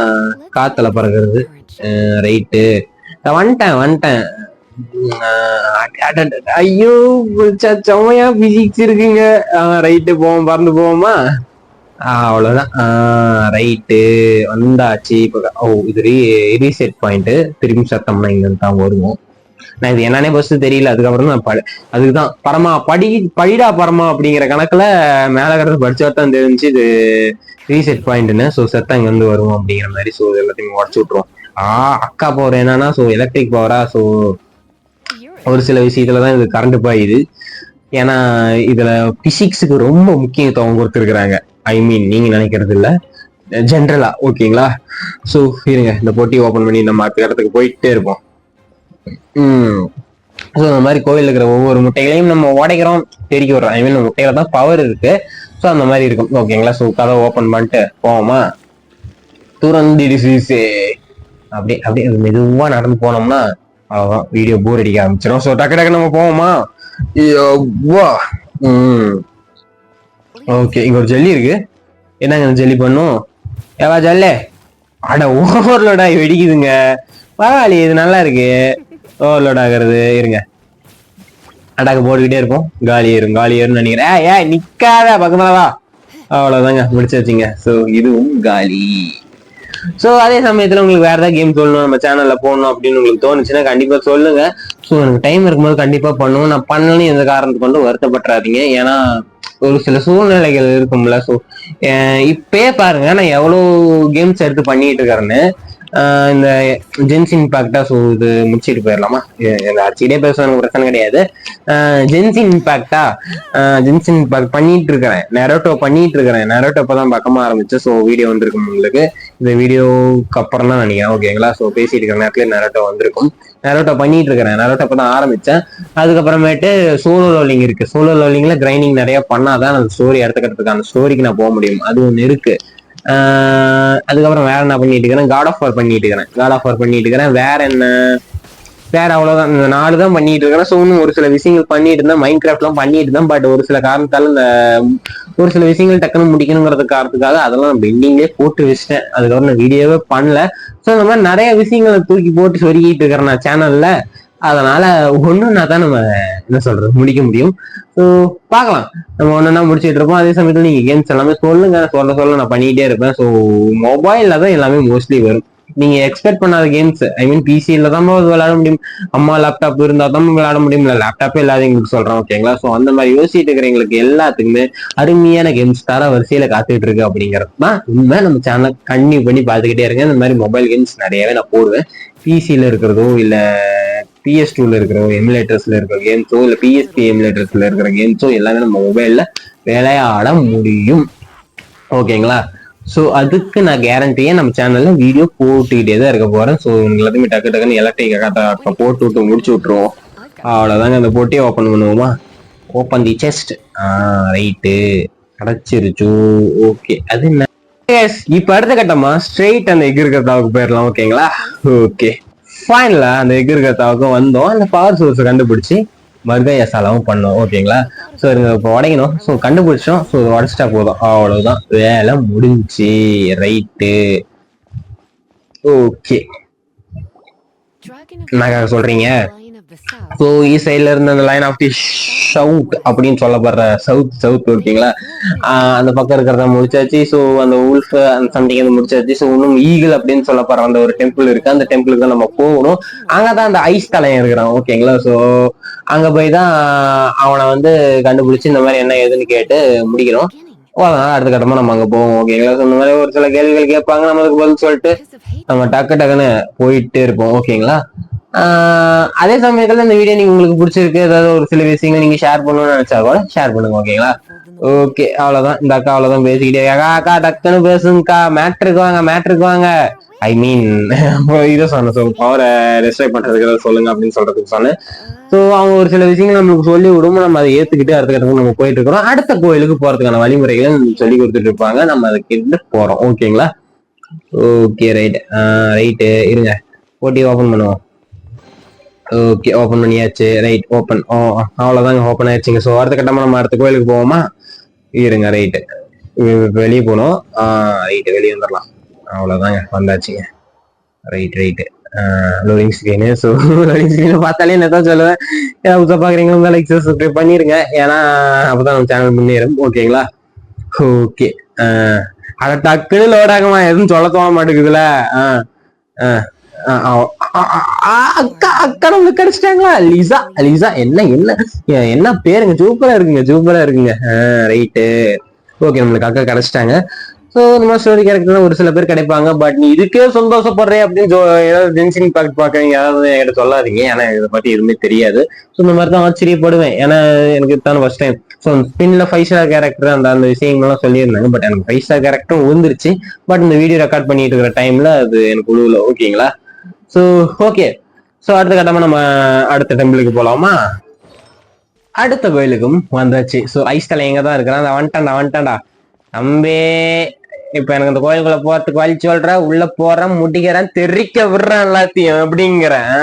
காத்துல பறக்கிறது. ரைட்டு வந்துட்டேன். ஐயோ செம்மையா பிசிக்ஸ் இருக்குங்க. ரைட்டு போவோம், பறந்து போவோமா. அவ்வளவுதான். ரைட்டு வந்தாச்சு. இப்போ இது ரீசெட் பாயிண்ட். திரும்பி சத்தம்னா இங்க தான் வருவோம். நான் இது என்னன்னே பஸ் தெரியல. அதுக்கப்புறம் தான் அதுக்குதான் பரமா படிடா பரமா அப்படிங்கிற கணக்குல மேல கிடந்து படிச்சா தான் தெரிஞ்சு இது ரீசெட் பாயிண்ட்னு. ஸோ செத்தா இங்க வந்து வருவோம் அப்படிங்கிற மாதிரி. ஸோ எல்லாத்தையும் உடச்சு விட்டுருவோம். அக்கா பவர் என்னன்னா ஸோ எலக்ட்ரிக் பவரா. ஸோ ஒரு சில விஷயத்துலதான் இது கரண்ட் பாயுது. ஏன்னா இதுல பிசிக்ஸுக்கு ரொம்ப முக்கியத்துவம் கொடுத்துருக்குறாங்க. ஐ மீன் நீங்க நினைக்கிறது இல்ல, ஜென்ரலா. ஓகேங்களா. ஸோ இருங்க இந்த போட்டி ஓபன் பண்ணி நம்ம அடுத்த இடத்துக்கு போயிட்டே இருப்போம். ஸோ இந்த மாதிரி கோவில் இருக்கிற ஒவ்வொரு முட்டைகளையும் நம்ம உடைக்கிறோம், பெருக்கி விடுறோம். ஐ மீன் முட்டையில தான் பவர் இருக்கு. ஸோ அந்த மாதிரி இருக்கும். ஓகேங்களா. ஸோ கதை ஓப்பன் பண்ணிட்டு போவோமா. துறந்திடுச்சு. அப்படியே மெதுவா நடந்து போனோம்னா அவ்வளவுதான் வீடியோ போர் அடிக்க ஆரம்பிச்சிடும். ஸோ டக்கு டக்கு நம்ம போவோமா. ஓகே இங்க ஒரு ஜல்லி இருக்கு. என்னங்க ஜல்லி பண்ணும். ஏவா ஜல்லே. அட ஓவர்லோட் ஆகி வெடிக்குதுங்க. பரவாயில்லையே இது நல்லா இருக்கு. ஓவர்லோட் ஆகுறது. இருங்க அட்டாக்கு போட்டுக்கிட்டே இருப்போம். காலி ஏறும்னு நினைக்கிறேன். நிக்காத பக்கமாவா. அவ்வளவுதாங்க முடிச்சாச்சுங்க. ஸோ இதுவும் காலி. ஸோ அதே சமயத்துல உங்களுக்கு வேற ஏதாவது கேம் சொல்லணும், நம்ம சேனல்ல போடணும் அப்படின்னு உங்களுக்கு தோணுச்சுன்னா கண்டிப்பா சொல்லுங்க. ஸோ எனக்கு டைம் இருக்கும்போது கண்டிப்பா பண்ணுவோம். நான் பண்ணலன்னு எந்த காரணத்துக்கு கொண்டு வருத்தப்பட்டுறாதீங்க. ஏன்னா ஒரு சில சூழ்நிலைகள் இருக்கும்ல. ஸோ இப்பயே பாருங்க நான் எவ்வளவு கேம்ஸ் எடுத்து பண்ணிட்டு இருக்கிறேன்னு. இந்த ஜென்ஸ் இம்பாக்டா. ஸோ இது முடிச்சுட்டு போயிடலாமா. அடிச்சுக்கிட்டே பேச எனக்கு பிரச்சனை கிடையாது. ஜென்ஸ் இம்பாக்டா. ஜென்ஸ் இம்பாக்ட் பண்ணிட்டு இருக்கிறேன். நெரோட்டோ பண்ணிட்டு இருக்கிறேன். நெரோட்டோ இப்பதான் பக்கமா ஆரம்பிச்சு. ஸோ வீடியோ வந்திருக்கும் உங்களுக்கு. இந்த வீடியோக்கு அப்புறம் தான் நினைக்கிறேன். ஓகேங்களா. ஸோ பேசிட்டு இருக்கிற நேரத்துல நெரோட்டோ வந்திருக்கும். நெரோட்டோ பண்ணிட்டு இருக்கிறேன். நெரோட்டோ இப்பதான் ஆரம்பிச்சேன். அதுக்கப்புறமேட்டு சோலோ லோலிங் இருக்கு. சோலோ லோலிங்ல கிரைண்டிங் நிறைய பண்ணாதான் அந்த ஸ்டோரி எடுத்துக்கிறதுக்கான ஸ்டோரிக்கு நான் போக முடியும். அது ஒன்று இருக்கு. அதுக்கப்புறம் வேற என்ன பண்ணிட்டு இருக்கிறேன். காட் ஆஃப் வார் பண்ணிட்டு இருக்கிறேன். வேற அவ்வளவுதான். இந்த 4 தான் பண்ணிட்டு இருக்கிறேன். ஸோ இன்னும் ஒரு சில விஷயங்கள் பண்ணிட்டு இருந்தேன். மைண்ட் கிராஃப்ட் எல்லாம் பண்ணிட்டு இருந்தேன். பட் ஒரு சில காரணத்தால இந்த ஒரு சில விஷயங்கள் டக்குன்னு முடிக்கணுங்கிறது காரணத்துக்காக அதெல்லாம் பெண்டிங்லேயே போட்டு வச்சிட்டேன். அதுக்கப்புறம் நான் வீடியோவே பண்ணல. ஸோ இந்த மாதிரி நிறைய விஷயங்களை தூக்கி போட்டு சொருகிட்டு இருக்கிறேன் நான் சேனல்ல. அதனால ஒண்ணுன்னா தான் நம்ம என்ன சொல்றது முடிக்க முடியும். ஸோ பார்க்கலாம். நம்ம ஒன்னா முடிச்சுட்டு இருப்போம். அதே சமயத்துல நீங்க கேம்ஸ் எல்லாமே சொல்லுங்க. சொல்ல நான் பண்ணிட்டே இருப்பேன். ஸோ மொபைல்ல தான் எல்லாமே மோஸ்ட்லி வரும். நீங்க எக்ஸ்பெக்ட் பண்ணாத கேம்ஸ். ஐ மீன் பிசியில தான் விளையாட முடியும். அம்மா லேப்டாப் இருந்தா தான் விளையாட முடியும். இல்ல லேப்டாப்பே இல்லாதவங்களுக்கு சொல்றேன். ஓகேங்களா. ஸோ அந்த மாதிரி யோசிச்சுட்டு இருக்கிறவங்களுக்கு எல்லாத்துக்குமே அருமையான கேம்ஸ் தர வரிசையில காத்துட்டு இருக்கு அப்படிங்கிறது தான் உண்மை. நம்ம சேனலை கண்டினியூ பண்ணி பார்த்துக்கிட்டே இருங்க. இந்த மாதிரி மொபைல் கேம்ஸ் நிறையவே நான் போடுவேன். பிசியில இருக்கிறதோ இல்ல PS2ல இருக்கிற எமுலேட்டர்ஸ்ல இருக்கிற கேம்ஸோ இல்ல PSP எமுலேட்டர்ஸ்ல இருக்கிற கேம்ஸோ எல்லாமே நம்ம மொபைல்ல விளையாட முடியும். ஓகேங்களா. ஸோ அதுக்கு நான் கேரண்டியே நம்ம சேனல்ல வீடியோ போட்டுக்கிட்டே தான் இருக்க போறேன். ஸோ எல்லாத்தையுமே டக்கு டக்குன்னு எலக்ட்ரிக் போட்டு விட்டு முடிச்சு விட்டுருவோம். அவ்வளவுதாங்க. அந்த போட்டியை ஓப்பன் பண்ணுவோமா. Open the chest. ரைட்டு கிடைச்சிருச்சு. ஓகே அது என்ன. இப்ப அடுத்த கட்டமா ஸ்ட்ரெயிட் அந்த எகிர்கத்தாவுக்கு போயிடலாம். ஓகேங்களா. ஓகே ஃபைனலா அந்த எகிர்கத்தாவுக்கும் வந்தோம். அந்த பவர் சோர்ஸை கண்டுபிடிச்சி மர்கயாசாலாவும் பண்ணோம். ஓகேங்களா. ஸோ இப்போ உடைக்கணும். ஸோ கண்டுபிடிச்சோம். ஸோ உடச்சிட்டா போதும். அவ்வளவுதான் வேலை முடிஞ்சு. Right okay. என்ன சொல்றீங்க. ஸோ ஈஸ்ட் சைட்ல இருந்து அந்த லைன் ஆஃப் தி சவுத் அப்படின்னு சொல்லப்படுற சவுத் ஓகேங்களா. அந்த பக்கம் இருக்கிறத முடிச்சாச்சு. ஸோ அந்த உல்ஃப் அந்த சம்திங் அதை முடிச்சாச்சு. ஸோ இன்னும் ஈகிள் அப்படின்னு சொல்லப்படுற அந்த ஒரு டெம்பிள் இருக்கு. அந்த டெம்பிளுக்கு தான் நம்ம போகணும். அங்கதான் அந்த ஐஸ் தலையன் இருக்கிறான் ஓகேங்களா. ஸோ அங்க போய் தான் அவனை வந்து கண்டுபிடிச்சு இந்த மாதிரி என்ன ஏதுன்னு கேட்டு முடிக்கிறோம். அதனால அடுத்த கட்டமா நம்ம அங்க போவோம் ஓகேங்களா. இந்த மாதிரி ஒரு சில கேள்விகள் கேட்பாங்க, நம்மளுக்கு பதில் சொல்லிட்டு நம்ம டக்குன்னு போயிட்டே இருப்போம் ஓகேங்களா. அதே சமயத்துல இந்த வீடியோ நீங்க உங்களுக்கு பிடிச்சிருக்கு, ஏதாவது ஒரு சில விஷயங்கள் நீங்க ஷேர் பண்ணணும்னு நினைச்சா கூட ஷேர் பண்ணுங்க ஓகேங்களா. ஓகே அவ்வளவுதான். இந்த அக்கா அவ்வளவுதான் பேசிக்கிட்டே அக்கா டக்குன்னு பேசுங்கக்கா, மேட்ருக்கு வாங்க ஐ மீன் இதை சொன்னேன். ஸோ பவரை ரெஸ்ட்ரைக் பண்றதுக்கு சொல்லுங்க அப்படின்னு சொல்றதுக்கு சொன்னேன். ஸோ அவங்க ஒரு சில விஷயங்கள் நம்மளுக்கு சொல்லி விடுவோம், நம்ம அதை ஏத்துக்கிட்டு அடுத்த கட்டத்துக்கு நம்ம போயிட்டு இருக்கிறோம். அடுத்த கோயிலுக்கு போறதுக்கான வழிமுறைகளை சொல்லி கொடுத்துட்டு இருப்பாங்க, நம்ம அதை கேட்டு போறோம் ஓகேங்களா. ஓகே ரைட்டு இருங்க, போட்டி ஓபன் பண்ணுவோம். ஓகே ஓபன் பண்ணியாச்சு. Right open. அவ்வளவுதாங்க, ஓபன் ஆயிடுச்சுங்க. ஸோ அடுத்த கட்டமா நம்ம அடுத்த கோயிலுக்கு போவோமா? இருங்க ரைட்டு வெளியே போனோம். ரைட்டு வெளியே வந்துடலாம். அவ்வளவுதாங்க, வந்தாச்சுங்க. Right loading screen. So loading ஸ்கிரீனை பார்த்தாலே என்ன தான் சொல்லுவேன், புதுசாக பார்க்குறீங்களா லைக் சப்ஸ்கிரைப் பண்ணிருங்க, ஏன்னா அப்பதான் நம்ம சேனல் முன்னேறும் ஓகேங்களா. ஓகே அட டக்குன்னு லோட் ஆகுமா, எதுவும் சொல்ல தோண மாட்டேங்குதுல. அக்கா நம்மளுக்கு கிடைச்சிட்டாங்களா? லிசா என்ன பேருங்க, சூப்பரா இருக்குங்க. ரைட்டு ஓகே, நம்மளுக்கு அக்கா கிடைச்சிட்டாங்க. ஸோ இந்த மாதிரி ஸ்டோரி கேரக்டர் ஒரு சில பேர் கிடைப்பாங்க. பட் நீ இதுக்கே சந்தோஷப்படுறேன் அப்படின்னு ஏதாவது ஜென்சிங் இம்பாக்ட் பார்க்குறீங்க, யாராவது என்கிட்ட சொல்லாதீங்க, ஏன்னா இதை பத்தி எதுவுமே தெரியாது. ஸோ இந்த மாதிரி தான் ஆச்சரியப்படுவேன், ஏன்னா எனக்கு தான் ஃபர்ஸ்ட் டைம். ஸோ ஸ்பின்ல 5 ஸ்டார் கேரக்டர் அந்த விஷயங்கள்லாம் சொல்லியிருந்தாங்க. பட் எனக்கு 5 ஸ்டார் கேரக்டரும் விழுந்துருச்சு. பட் இந்த வீடியோ ரெக்கார்ட் பண்ணிட்டு இருக்கிற டைம்ல அது எனக்கு உழுவல ஓகேங்களா. ஸோ ஓகே, ஸோ அடுத்த கட்டமா நம்ம அடுத்த டெம்பிளுக்கு போலாமா? அடுத்த கோயிலுக்கும் வந்தாச்சு. ஸோ ஐஸ் தலை எங்க தான் இருக்கிறான், அதை வந்துட்டான்டா தம்பே. இப்ப எனக்கு இந்த கோயிலுக்குள்ள போறதுக்கு வழி சொல்ற, உள்ள போறேன், முடிக்கிறேன், தெரிக்க விடுறேன் எல்லாத்தையும் அப்படிங்கிறேன்.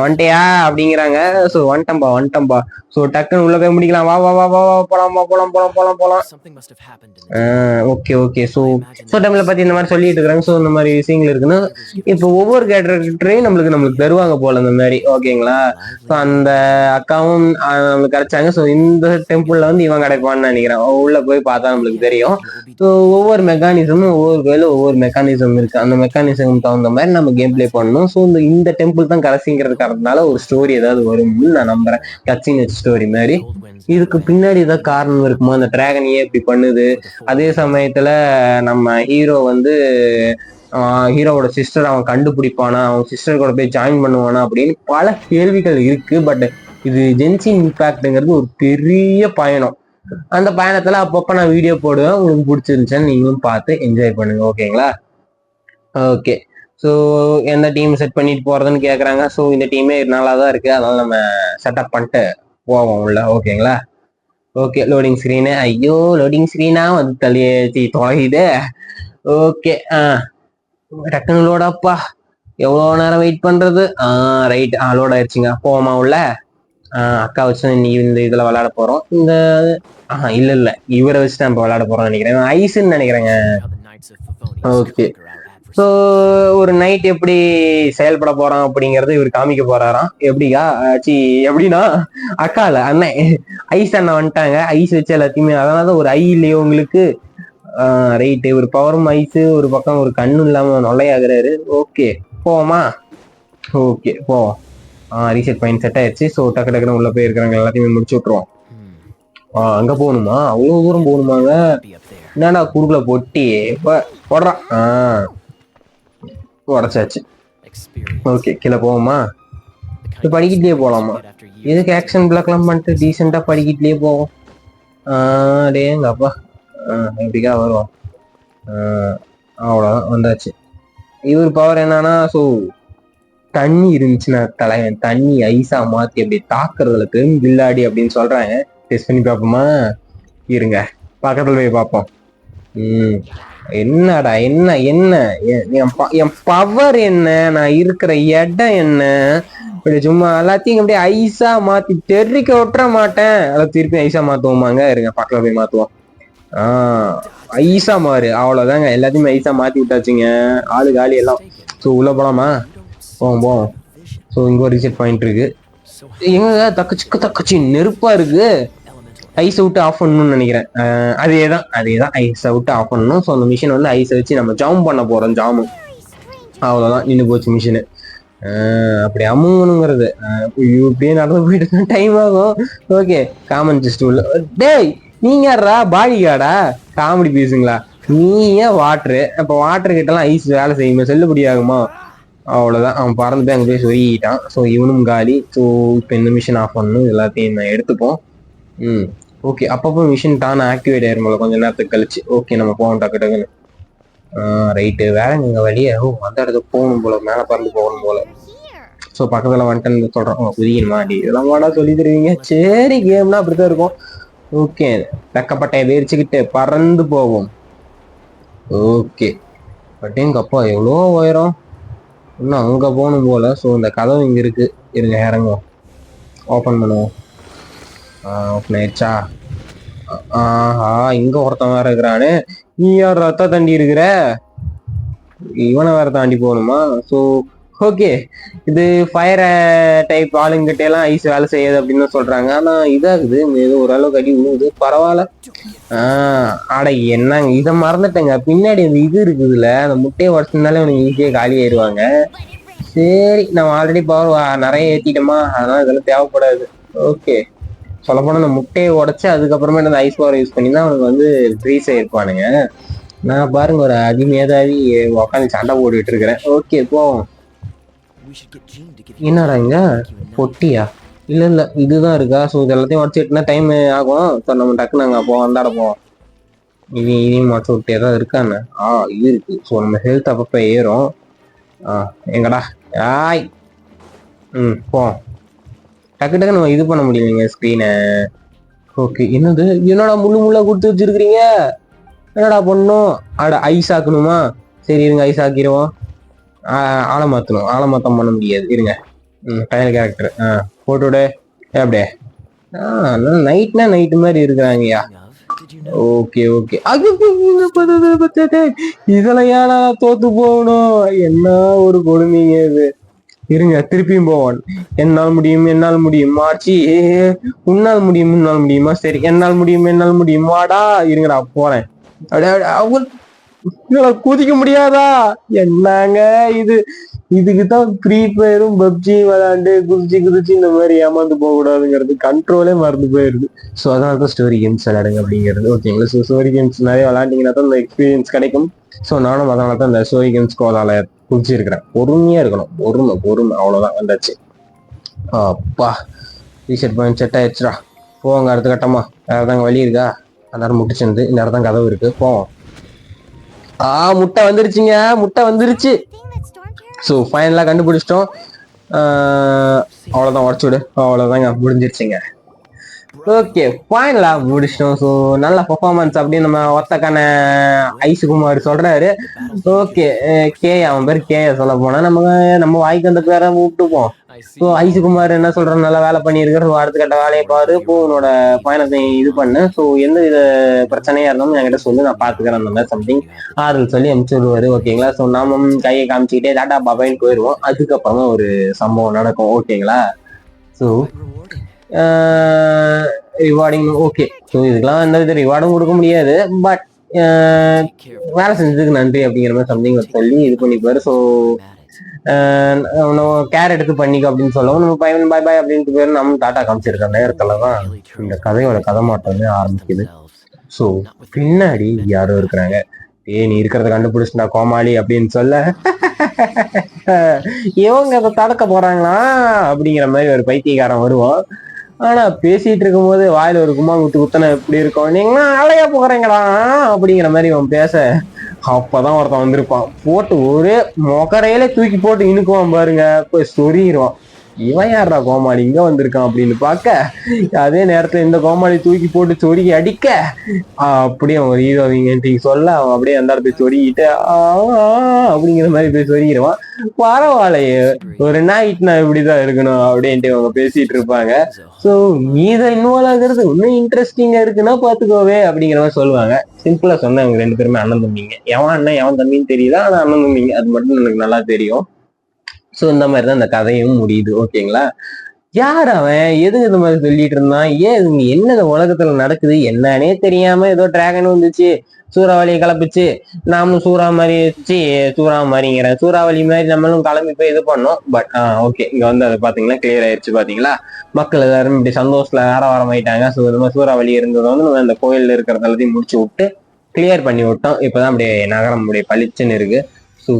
வந்துட்டியா அப்படிங்கிறாங்க. ஸோ வந்துட்டம்பா. ஸோ டக்குன்னு உள்ள போய் முடிக்கலாம். வா போலாம். ஓகே ஸோ டைம்ல பத்தி இந்த மாதிரி சொல்லிட்டு இருக்காங்க. ஸோ இந்த மாதிரி விஷயங்கள் இருக்குன்னு இப்போ ஒவ்வொரு கேரக்டரையும் நம்மளுக்கு தருவாங்க போல இந்த மாதிரி ஓகேங்களா. ஸோ அந்த அக்காவும் நம்மளுக்கு கிடைச்சாங்க. ஸோ இந்த டெம்பிள்ல வந்து இவன் கிடைப்பான்னு நினைக்கிறேன். உள்ள போய் பார்த்தா நம்மளுக்கு தெரியும். ஸோ ஒவ்வொரு மெக்கானிசமும் ஒவ்வொரு கோயிலும் ஒவ்வொரு மெக்கானிசம் இருக்கு. அந்த மெக்கானிசம் தகுந்த மாதிரி நம்ம கேம் பிளே பண்ணணும். ஸோ இந்த டெம்பிள் தான் கடைசிங்கிறதுக்காரனால ஒரு ஸ்டோரி ஏதாவது வரும்னு நான் நம்புறேன், கட்சின் ஸ்டோரி மாதிரி. இதுக்கு பின்னாடி ஏதாவது காரணம் இருக்குமோ, அந்த டிராகன் ஏன் இப்படி பண்ணுது, அதே சமயத்துல நம்ம ஹீரோ வந்து ஹீரோவோட சிஸ்டர் அவன் கண்டுபிடிப்பானா, அவன் சிஸ்டர் கூட போய் ஜாயின் பண்ணுவானா அப்படின்னு பல கேள்விகள் இருக்கு. பட் இது ஜென்சின் இம்பாக்ட்ங்கிறது ஒரு பெரிய பயணம். அந்த பயணத்துல அப்பப்ப நான் வீடியோ போடுவேன், உங்களுக்கு பிடிச்சிருந்துச்சுன்னு நீங்களும் பார்த்து என்ஜாய் பண்ணுங்க ஓகேங்களா. ஓகே ஸோ எந்த டீம் செட் பண்ணிட்டு போறதுன்னு கேட்குறாங்க. ஸோ இந்த டீமே நல்லா தான் இருக்கு, அதனால நம்ம செட்டப் பண்ணிட்டு போவோம் உள்ள ஓகேங்களா. ஓகே லோடிங் ஸ்க்ரீனு, ஐயோ லோடிங் ஸ்க்ரீனா வந்து தொலையுது. ஓகே டக்குன்னு லோடாப்பா, எவ்வளோ நேரம் வெயிட் பண்றது. ரைட் லோட் ஆயிடுச்சுங்க, போவோமா உள்ள. அக்கா வச்சு நீ இந்த இதுல விளையாட போறோம். இந்த இல்ல இவரை வச்சு நம்ம விளையாட போறோம்னு நினைக்கிறேன், ஐஸ்ன்னு நினைக்கிறேங்க. ஓகே ஸோ ஒரு நைட் எப்படி செயல்பட போறான் அப்படிங்கறது இவர் காமிக்க போறாராம். எப்படின்னா அக்கா இல்ல அண்ணன், ஐஸ் அண்ணன் வந்துட்டாங்க. ஐஸ் வச்சு எல்லாத்தையுமே, அதனாலதான் ஒரு ஐ இல்லையோ உங்களுக்கு. ரைட்டு, ஒரு பவரும் ஐஸ், ஒரு பக்கம் ஒரு கண்ணும் இல்லாம நொல்லையாகிறாரு. ஓகே போவோமா? ஓகே போவோம். ரீசெட் பாயிண்ட் செட் ஆயிடுச்சு. ஸோ டக்குன்னு உள்ள போய் இருக்கிறாங்க எல்லாத்தையுமே முடிச்சு விட்டுருவோம். அங்க போகணுமா? அவ்வளவு தூரம் போகணுமாங்க? என்னடா குறுக்குல பொட்டி போடுறான். உடச்சாச்சு. ஓகே கீழே போவோமா? படிக்கிட்டே போலாமா? எதுக்கு ஆக்ஷன் பிளாக் எல்லாம் பண்ணிட்டு டீசெண்டா படிக்கிட்டே போவோம். டேங்கப்பா எப்படிக்கா வருவோம். அவ்வளோதான் வந்தாச்சு. இவர் பவர் என்னன்னா, ஸோ தண்ணி இருந்துச்சுன்னா தலைவன் தண்ணி ஐஸா மாத்தி அப்படி தாக்குறதுல பெரும் வில்லாடி அப்படின்னு சொல்றாங்க. டெஸ்ட் பண்ணி பார்ப்போமா? இருங்க பக்கத்துல போய் பார்ப்போம். என்னடா என்ன என் பவர் என்ன, நான் இருக்கிற இடம் என்ன, இப்படி சும்மா எல்லாத்தையும் அப்படியே ஐஸா மாத்தி தெரிக்க விட்டுற மாட்டேன். அதை திருப்பி ஐஸா மாத்துவோமாங்க? இருங்க பக்கத்துல போய் மாத்துவோம். ஐஸா மாறு, அவ்வளவுதாங்க, எல்லாத்தையுமே ஐஸா மாத்தி விட்டாச்சுங்க. ஆளு காலி எல்லாம். ஸோ உள்ள போலாமா? போவோம். ஸோ ஸோ இங்க ஒரு ரீசெட் பாயிண்ட் இருக்கு. எங்க தக்கச்சி நெருப்பா இருக்கு. ஐஸ் விட்டு ஆஃப் பண்ணணும்னு நினைக்கிறேன். அதேதான் ஐஸ் விட்டு ஆஃப் பண்ணணும். ஸோ அந்த மிஷின் வந்து ஐஸை வச்சு நம்ம ஜாம் பண்ண போறோம். ஜாமு அவ்வளோதான், நின்று போச்சு மிஷினு. அப்படி அமுங்கணுங்கிறது இப்படியே நடந்து போயிட்டு டைம் ஆகும். ஓகே, காமன் சிஸ்டம் டேய் நீங்க யாரா பாடி கார்டா? காமெடி பீஸுங்களா? நீ ஏன் வாட்ரு? அப்போ வாட்டர் கிட்டலாம் ஐஸ் வேலை செய்யுமா? செல்லுபடி ஆகுமா? அவ்வளோதான், அவன் பறந்து போய் அங்கே போய் சொல்லிட்டான். ஸோ இவனும் காலி. ஸோ இப்போ இந்த மிஷின் ஆஃப் பண்ணணும். எல்லாத்தையும் நான் எடுத்துப்போம். ஓகே, அப்பப்போ மிஷின் டான் ஆக்டிவேட் ஆயிரும் போல கொஞ்சம் நேரத்துக்கு கழிச்சு. ஓகே, நம்ம போவோம் டக்கு டக்குன்னு. ரைட்டு, வேற இங்கே வழியே அந்த இடத்துக்கு போகணும் போல, மேலே பறந்து போகணும் போல. ஸோ பக்கத்தில் வந்துட்டு சொல்கிறோம் புரியணுமா? இதெல்லாம் வாடா சொல்லி தருவீங்க. சரி, கேம்னா அப்படித்தான் இருக்கும். ஓகே, தக்கப்பட்டையை விரிச்சுக்கிட்டு பறந்து போவோம். ஓகே, பட் எங்க அப்பா எவ்வளோ உயரம், இன்னும் அங்கே போகணும் போல. ஸோ இந்த கதவு இங்கே இருக்கு, இருங்க இறங்குவோம். ஓப்பன் பண்ணுவோம். ஓப்பன் ஆயிடுச்சா? ஆஹா, இங்க ஒருத்தன் வேற இருக்கிறானு. நீ யார் ரத்த தாண்டி இருக்கிற? இவனை வேற தாண்டி போகணுமா? ஸோ ஓகே, இது ஃபயர் டைப் ஆளுங்கிட்ட எல்லாம் ஐஸ் வேலை செய்யாது அப்படின்னு சொல்றாங்க. ஆனா இதாகுது, ஏதோ ஓரளவுக்கு அடி விழுவுது, பரவாயில்ல. ஆட என்னங்க, இதை மறந்துட்டேங்க. பின்னாடி அந்த இது இருக்குதுல்ல, அந்த முட்டையை உடச்சிருந்தாலே அவனுக்கு ஈஸியாக காலி ஆயிடுவாங்க. சரி, நம்ம ஆல்ரெடி பவர் நிறைய ஏற்றிட்டோமா, அதனால இதெல்லாம் தேவைப்படாது. ஓகே, சொல்ல போனா அந்த முட்டையை உடச்சு அதுக்கப்புறமே அந்த ஐஸ் பவர் யூஸ் பண்ணி தான் அவனுக்கு வந்து ஃப்ரீஸ் ஆயிருப்பானுங்க. நான் பாருங்க ஒரு அடிமேதாவி உட்காந்து சண்டை போட்டுட்டு இருக்கிறேன். ஓகே, போவோம். என்னடா இங்க பொட்டியா? இல்ல இதுதான் இருக்கா? ஸோ இது எல்லாத்தையும் உடச்சிட்டுனா டைம் ஆகும். ஸோ நம்ம டக்குன்னு அங்கே போவோம், அந்தாட போவோம். இதையும் உடச்சு விட்டு ஏதாவது இருக்கான்னு? இது இருக்கு. ஸோ நம்ம ஹெல்த் அப்பப்போ ஏறும். எங்கடா ஆய் போவோம். டக்கு டக்கு நம்ம இது பண்ண முடியலைங்க ஸ்க்ரீனை. ஓகே, என்னடா முள்ளா கொடுத்து வச்சிருக்கிறீங்க? என்னடா பண்ணும்? ஐஸ் ஆக்கணுமா? சரி இருங்க, ஐஸ் ஆக்கிடுவோம். ஆழமாத்தம் பண்ண முடியாது, இருங்க. டைல் கேரக்டர் போட்டுவிடு. அப்படியே நைட்னா நைட்டு மாதிரி இருக்கிறாங்கய்யா. ஓகே இதெல்லாம் ஏன்னா தோத்து போகணும்? என்ன ஒரு கொடுமைங்க இது. இருங்க, திருப்பியும் போவான். என்னால் முடியும் மார்ச்சி. உன்னால் முடியுமா? சரி, என்னால் முடியும் வாடா. இருங்கடா போறேன். குதிக்க முடியாதா? என்னங்க இது? இதுக்குதான் ஃப்ரீ ஃபயரும் பப்ஜியும் விளையாண்டு குதிச்சு இந்த மாதிரி ஏமாந்து போக கூடாதுங்கிறது, கண்ட்ரோலே மறந்து போயிருது. ஸோ அதனால ஸ்டோரி கேம்ஸ் விளையாடுங்க அப்படிங்கிறது. ஓகேங்களா? ஸோ ஸ்டோரி கேம்ஸ் நிறைய விளையாண்டிங்கன்னா தான் இந்த எக்ஸ்பீரியன்ஸ் கிடைக்கும். ஸோ நானும் அதனால தான் இந்த ஸ்டோரி கேம்ஸ் கோதால குதிச்சிருக்கிறேன். பொறுமையா இருக்கணும், பொறுமை அவ்வளவுதான். வந்தாச்சு. அப்பா, ரீசெட் பாயிண்ட் செட் ஆயிடுச்சுடா. போவாங்க அடுத்த கட்டமா. வேற ஏதாங்க வழி இருக்கா? அந்நேரம் முட்டிச்சிருந்து இந்த இடத்தான் கதவு இருக்கு, போவோம். முட்டை வந்துருச்சு. ஸோ ஃபைனலா கண்டுபிடிச்சிட்டோம். அவ்வளோதான், உடச்சு விடு. அவ்வளோதாங்க, முடிஞ்சிருச்சுங்க. ஓகே, ஃபைனலா முடிச்சிட்டோம். ஸோ நல்ல பர்ஃபார்மன்ஸ் அப்படின்னு நம்ம ஒத்தக்கான ஐசுகுமார் சொல்றாரு. ஓகே, அவன் பேர் சொல்ல போனா நம்ம வாய்க்கு அந்த பேரை கூப்பிட்டுப்போம். ஸோ ஐசுகுமார் என்ன சொல்றாரு, நல்லா வேலை பண்ணியிருக்கிற, அடுத்த கட்ட வேலையை பாரு, போ உன்னோட பயணத்தை இது பண்ணு. ஸோ எந்த இது பிரச்சனையா இருந்தாலும் என்கிட்ட சொல்லி நான் பாத்துக்கிறேன், அந்த மாதிரி சம்திங் ஆறுதல் சொல்லி அனுப்பிச்சு விடுவாரு. ஓகேங்களா? ஸோ நாமும் கையை காமிச்சுக்கிட்டே டாட்டா பாபாயின்னு போயிடுவோம். அதுக்கப்புறமா ஒரு சம்பவம் நடக்கும். ஓகேங்களா? So rewarding. ஓகே, ஸோ இதுக்கெல்லாம் எந்த வித ரிவார்டும் கொடுக்க முடியாது, பட் வேலை செஞ்சதுக்கு நன்றி அப்படிங்கிற மாதிரி சம்திங் சொல்லி இது பண்ணிப்பாரு. ஸோ கேர் எடுத்து பண்ணிக்க அப்படின்னு சொல்லவும் நம்ம பையன் பாய் பாய் அப்படின்ட்டு பேர் நம்ம டாட்டா காமிச்சிருக்க நேரத்துலதான் இந்த கதையோட கதை மாற்றமே ஆரம்பிக்குது. ஸோ பின்னாடி யாரோ இருக்கிறாங்க. நீ இருக்கிறத கண்டுபிடிச்சுனா கோமாளி அப்படின்னு சொல்ல இவங்க அதை தடுக்க போறாங்களா அப்படிங்கிற மாதிரி ஒரு பைத்தியக்காரன் வருவான். ஆனா பேசிட்டு இருக்கும் போது வாயில ஒரு கும்மா குத்தனை எப்படி இருக்கும், நீங்களா அலையா போகிறீங்களா அப்படிங்கிற மாதிரி அவன் பேச, அப்பதான் ஒருத்தன் வந்திருப்பான். போட்டு ஒரே மொக்கரையில தூக்கி போட்டு இனுக்குவான் பாருங்க, போய் சொறிடுவான். இவன் யாரா கோமாளி இங்க வந்திருக்கான் அப்படின்னு பார்க்க, அதே நேரத்துல இந்த கோமாளி தூக்கி போட்டு சொருகி அடிக்க, அப்படியே அவன் ஹீரோவிங்க சொல்ல அவன் அப்படியே அந்த இடத்துல சொருகிட்டு அப்படிங்கிற மாதிரி போய் சொருகிடுவான். பரவாயில்லையே, ஒரு நைட்னா இப்படிதான் இருக்கணும் அப்படின்ட்டு அவங்க பேசிட்டு இருப்பாங்க. ஸோ நீதான் இன்வால்வ் ஆகுறது இன்னும் இன்ட்ரெஸ்டிங்கா இருக்குன்னா பாத்துக்கோவே அப்படிங்கிற மாதிரி சொல்லுவாங்க. சிம்பிளா சொன்ன அவங்க 2 பேருமே அண்ணன் தம்பிங்க. எவன் அண்ணன் எவன் தம்பின்னு தெரியல, ஆனா அண்ணன் தம்பிங்க, அது மட்டும் எனக்கு நல்லா தெரியும். ஸோ இந்த மாதிரி தான் இந்த கதையும் முடியுது. ஓகேங்களா? யார் அவன்? எதுக்கு இந்த மாதிரி சொல்லிட்டு இருந்தான்? ஏன் என்ன இந்த உலகத்துல நடக்குது என்னன்னே தெரியாம ஏதோ டிராகன் வந்துச்சு, சூறாவளியை கிளப்பிச்சு, நாமளும் சூறாவளி மாதிரி நம்மளும் கிளம்பி போய் இது பண்ணோம். பட் ஓகே, இங்க வந்து அதை பாத்தீங்கன்னா கிளியர் ஆயிடுச்சு. பாத்தீங்களா, மக்கள் எல்லாரும் இப்படி சந்தோஷத்துல ஆரவாரம் ஆயிட்டாங்க. ஸோ இந்த மாதிரி சூறாவளி இருந்தது வந்து நம்ம அந்த கோயில்ல இருக்கிறது எல்லாத்தையும் முடிச்சு விட்டு கிளியர் பண்ணி விட்டோம். இப்பதான் அப்படியே நகரம் அப்படியே பளிச்சுன்னு இருக்கு. ஸோ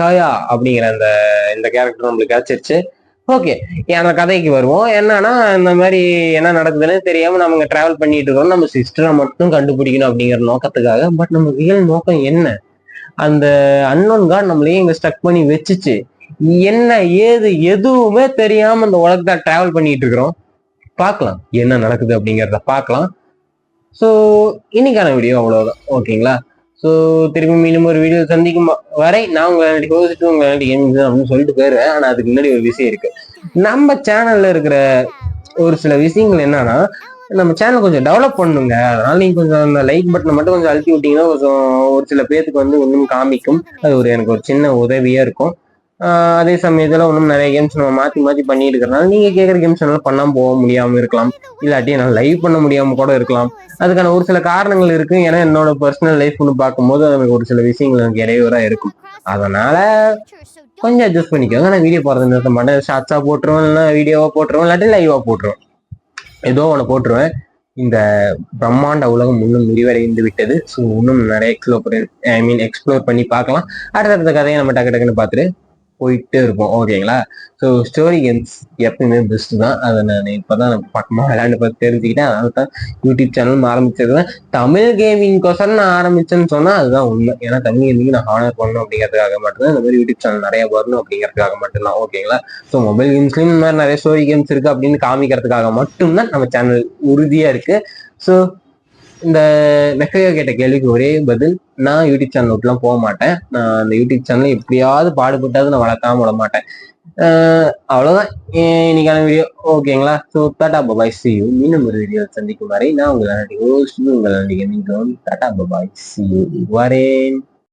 கயா அப்படிங்கிற அந்த இந்த கேரக்டர் நம்மளுக்கு கிடைச்சிருச்சு. ஓகே, அந்த கதைக்கு வருவோம். என்னன்னா, இந்த மாதிரி என்ன நடக்குதுன்னு தெரியாம நம்ம டிராவல் பண்ணிட்டு இருக்கோம். நம்ம சிஸ்டரை மட்டும் கண்டுபிடிக்கணும் அப்படிங்கிற நோக்கத்துக்காக. பட் நம்ம ரியல் நோக்கம் என்ன? அந்த அன்னோன் காட் நம்மளையே இங்க ஸ்டக் பண்ணி வச்சுச்சு. என்ன ஏது எதுவுமே தெரியாம இந்த உலகத்தை டிராவல் பண்ணிட்டு இருக்கிறோம். பார்க்கலாம் என்ன நடக்குது அப்படிங்கிறத பார்க்கலாம். ஸோ இன்னைக்கான வீடியோ அவ்வளவுதான். ஓகேங்களா? ஸோ திரும்பி மீண்டும் ஒரு வீடியோ சந்திக்கும் வரை நான் உங்களை ஹோஸ்ட் அப்படின்னு சொல்லிட்டு போயிருவேன். ஆனா அதுக்கு முன்னாடி ஒரு விஷயம் இருக்கு. நம்ம சேனல்ல இருக்கிற ஒரு சில விஷயங்கள் என்னன்னா, நம்ம சேனல் கொஞ்சம் டெவலப் பண்ணுங்க. அதனால நீங்க கொஞ்சம் அந்த லைக் பட்டனை மட்டும் கொஞ்சம் அழுத்தி விட்டீங்கன்னா கொஞ்சம் ஒரு சில பேருக்கு வந்து இன்னும் காமிக்கும். அது எனக்கு ஒரு சின்ன உதவியா இருக்கும். அதே சமயத்துல இன்னும் நிறைய கேம்ஸ் நம்ம மாத்தி பண்ணிட்டு இருக்கிறனால நீங்க கேட்குற கேம்ஸ் என்னால பண்ணாம போக முடியாம இருக்கலாம், இல்லாட்டி என்னால் லைவ் பண்ண முடியாம கூட இருக்கலாம். அதுக்கான ஒரு சில காரணங்கள் இருக்கு. ஏன்னா என்னோட பர்சனல் லைஃப்னு பார்க்கும்போது எனக்கு ஒரு சில விஷயங்கள் எனக்கு இடையூறா இருக்கும். அதனால கொஞ்சம் அட்ஜஸ்ட் பண்ணிக்கோங்க. நான் வீடியோ போடுறது நிறுத்த மாட்டேன். ஷார்ட்ஸா போட்டுருவேன், இல்லைன்னா வீடியோவா போட்டுருவேன், இல்லாட்டி லைவா போட்டுருவேன். ஏதோ ஒன்று போட்டுருவேன். இந்த பிரம்மாண்ட உலகம் இன்னும் விரிவடைந்து விட்டது. ஸோ இன்னும் நிறைய எக்ஸ்ப்ளோர் பண்ணி பார்க்கலாம். அடுத்தடுத்த கதையை நம்ம டக்குன்னு பார்த்துட்டு போயிட்டே இருப்போம். ஓகேங்களா? ஸோ ஸ்டோரி கேம்ஸ் எப்பயுமே பெஸ்ட் தான். அதை நான் இப்போதான் பக்கமாக விளையாண்டு பார்த்து தெரிஞ்சுக்கிட்டேன். அதனால தான் யூடியூப் சேனல் ஆரம்பிச்சிருக்கேன். தமிழ் கேமிங்கோசரம் நான் ஆரம்பிச்சேன்னு சொன்னா அதுதான் உண்மை. ஏன்னா தமிழ் கேமிங் நான் ஹானர் பண்ணணும் அப்படிங்கிறதுக்காக மட்டும்தான். இந்த மாதிரி யூடியூப் சேனல் நிறைய வரணும் அப்படிங்கிறதுக்காக மட்டும்தான். ஓகேங்களா? ஸோ மொபைல் கேம்ஸ்லயும் இந்த மாதிரி நிறைய ஸ்டோரி கேம்ஸ் இருக்கு அப்படின்னு காமிக்கிறதுக்காக மட்டும்தான் நம்ம சேனல் உறுதியா இருக்கு. ஸோ இந்த மெக்கையா கேட்ட கேள்விக்கு ஒரே பதில், நான் யூடியூப் சேனல் விட்டுலாம் போக மாட்டேன். நான் அந்த யூடியூப் சேனல் எப்படியாவது பாடுபட்டாவது நான் வளர்க்காம விட மாட்டேன். அவ்வளவுதான் இன்னைக்கான வீடியோ. ஓகேங்களா? So Tata bye bye, C you. மீண்டும் ஒரு வீடியோ சந்திக்கும் வரை நான் உங்களை டாடா பபாய், சி யூ வரேன்.